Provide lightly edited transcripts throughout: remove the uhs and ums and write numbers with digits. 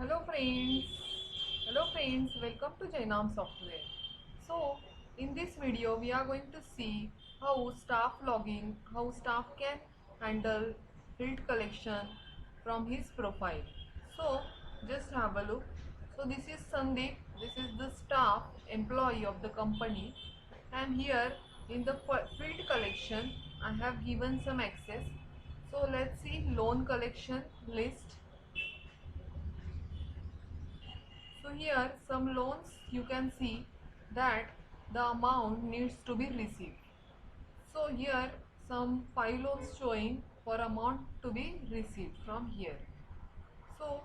Hello friends, welcome to Jainam Software. So in this video we are going to see how staff login, how staff can handle field collection from his profile. So just have a look. So this is Sandeep, this is the staff employee of the company, and here in the field collection I have given some access. So let's see loan collection list. So here some loans you can see that the amount needs to be received. So here some 5 loans showing for amount to be received from here. So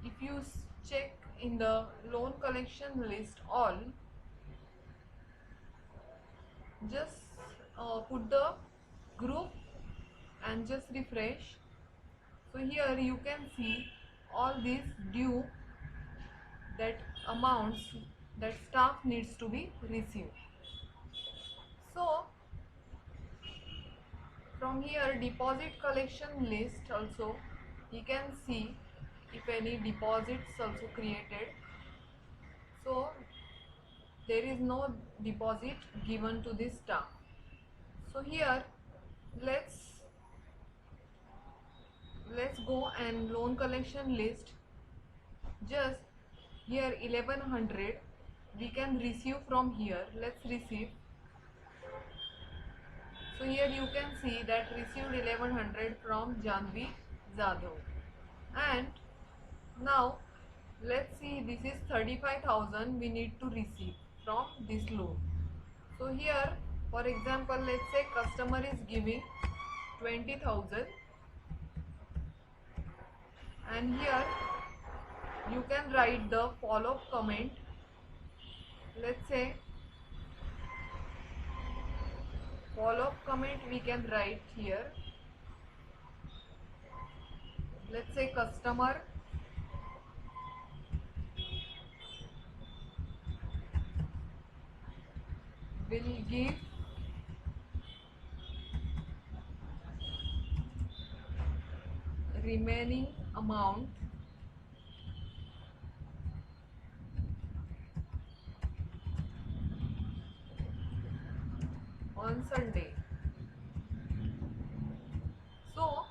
if you check in the loan collection list all, just put the group and just refresh. So here you can see all these due, that amounts that staff needs to be received. So from here deposit collection list also you can see if any deposits also created. So there is no deposit given to this staff. So here let's go and loan collection list. Just here 1100 we can receive from here. Let's receive. So here you can see that received 1100 from Janvi Jadhav. And now let's see, this is 35,000 we need to receive from this loan. So here for example let's say customer is giving 20,000, and here you can write the follow-up comment. Let's say follow-up comment we can write here. Let's say customer will give remaining amount on Sunday. So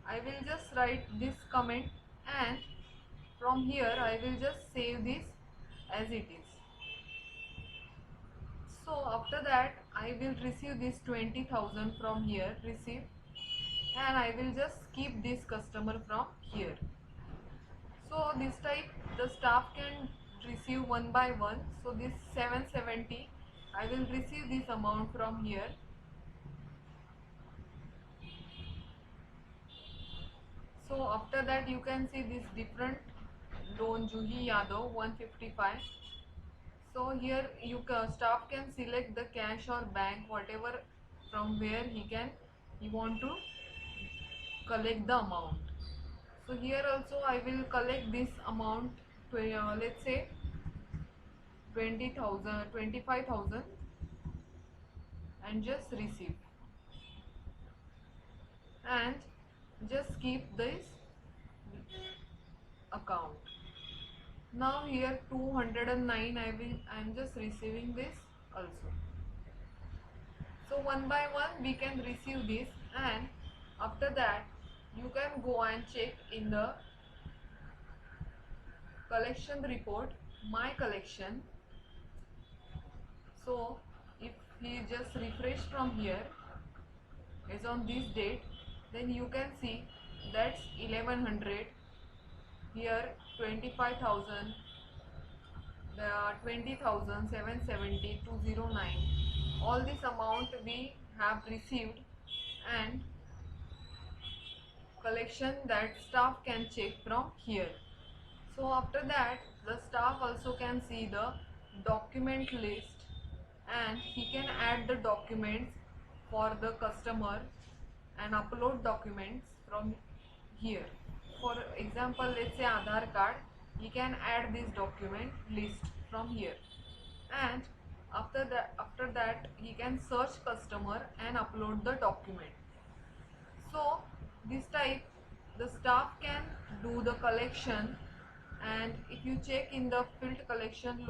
I will just write this comment, and from here I will just save this as it is. So after that I will receive this 20,000 from here, receive, and I will just keep this customer from here. So this type the staff can receive one by one. So this 770 I will receive this amount from here. So after that you can see this different loan Juhi Yadav 155. So here staff can select the cash or bank, whatever from where he want to collect the amount. So here also I will collect this amount to let's say 20,000, 25,000, and just receive, and just keep this account. Now here 209 I am just receiving this also. So one by one we can receive this, and after that you can go and check in the collection report, my collection. So if he just refresh from here is on this date, then you can see that's 1100, here 25,000, the 20,000, 770, 209, all this amount we have received, and collection that staff can check from here. So after that the staff also can see the document list, and he can add the documents for the customer and upload documents from here. For example let's say Aadhaar card, he can add this document list from here, and after that he can search customer and upload the document. So this type the staff can do the collection and if you check in the field collection,